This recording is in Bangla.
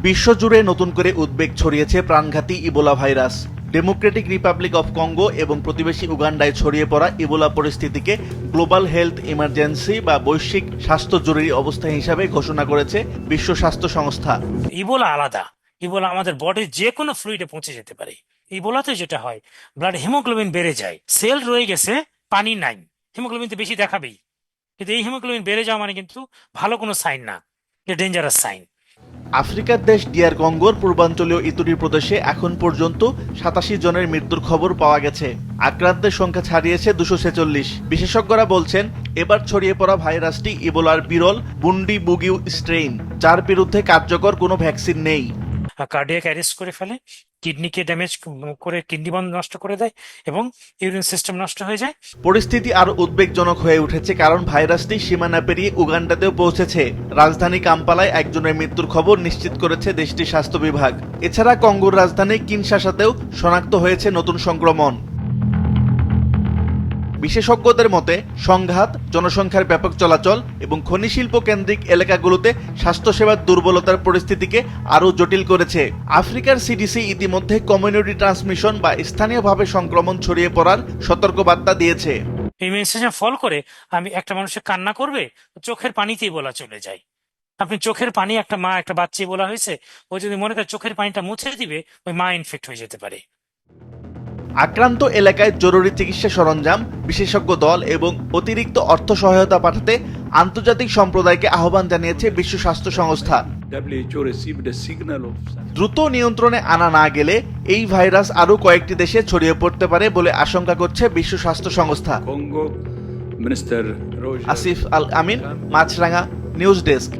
বিশ্বজুড়ে নতুন করে উদ্বেগ ছড়িয়েছে প্রাণঘাতী Ebola virus. Democratic Republic of Congo এবং প্রতিবেশী উগান্ডায় ছড়িয়ে পড়া ইবোলা পরিস্থিতিকে গ্লোবাল হেলথ ইমার্জেন্সি বা বৈশ্বিক স্বাস্থ্য জরুরি অবস্থা হিসাবে ঘোষণা করেছে বিশ্ব স্বাস্থ্য সংস্থা। ইবোলা আলাদা। ইবোলা আমাদের বডির যে কোনো ফ্লুইডে পৌঁছে যেতে পারে। ইবোলাতে যেটা হয়, ব্লাড হিমোগ্লোবিন বেড়ে যায়, সেল রয়ে গেছে, পানি নাই, হিমোগ্লোবিন তো বেশি দেখাবেই, কিন্তু এই হিমোগ্লোবিন বেড়ে যাওয়া মানে কিন্তু ভালো কোনো সাইন না, এটা ডেঞ্জারাস সাইন। আফ্রিকার দেশ ডিআর কঙ্গোর পূর্বাঞ্চলীয় ইতুরি প্রদেশে এখন পর্যন্ত 87 জনের মৃত্যুর খবর পাওয়া গেছে। আক্রান্তের সংখ্যা ছাড়িয়েছে 246। বিশেষজ্ঞরা বলছেন, এবার ছড়িয়ে পড়া ভাইরাসটি ইবোলার বিরল বুন্ডি বুগিউ স্ট্রেইন, যার বিরুদ্ধে কার্যকর কোনো ভ্যাকসিন নেই। কার্ডিয়াক অ্যারেস্ট করে ফেলে, কিডনিকে ড্যামেজ করে, কিডনি বন্ধ নষ্ট করে দেয় এবং ইউরিন সিস্টেম নষ্ট হয়ে যায়। পরিস্থিতি আরো উদ্বেগজনক হয়ে উঠেছে, কারণ ভাইরাসটি সীমানা পেরিয়ে উগান্ডাতেও পৌঁছেছে। রাজধানী কাম্পালায় একজনের মৃত্যুর খবর নিশ্চিত করেছে দেশটির স্বাস্থ্য বিভাগ। এছাড়া কঙ্গোর রাজধানী কিনশাসাতেও শনাক্ত হয়েছে নতুন সংক্রমণ। বিশেষজ্ঞদের মতে, সংঘাত, জনসংখ্যার ব্যাপক চলাচল এবং খনি শিল্প কেন্দ্রিক এলাকাগুলোতে স্বাস্থ্যসেবার দুর্বলতার পরিস্থিতিকে আরও জটিল করেছে। আফ্রিকার সিডিসি ইতিমধ্যে কমিউনিটি ট্রান্সমিশন বা স্থানীয়ভাবে সংক্রমণ ছড়িয়ে পড়ার সতর্কবার্তা দিয়েছে। এই মেসেজে ফল করে আমি একটা মানুষের কান্না করবে, চোখের পানিতেই বলা চলে যায়। আপনি চোখের পানি, একটা মা একটা বাচ্চা বলা হয়েছে, ও যদি মনে করে চোখের পানিটা মুছে দিবে, ওই মা ইনফেক্ট হয়ে যেতে পারে। আক্রান্ত এলাকায় জরুরি চিকিৎসা সরঞ্জাম, বিশেষজ্ঞ দল এবং অতিরিক্ত অর্থ সহায়তা পাঠাতে আন্তর্জাতিক সম্প্রদায়কে আহ্বান জানিয়েছে বিশ্ব স্বাস্থ্য সংস্থা। দ্রুত নিয়ন্ত্রণে আনা না গেলে এই ভাইরাস আরও কয়েকটি দেশে ছড়িয়ে পড়তে পারে বলে আশঙ্কা করছে বিশ্ব স্বাস্থ্য সংস্থা। আসিফ আল আমিন, মাছরাঙা নিউজ ডেস্ক।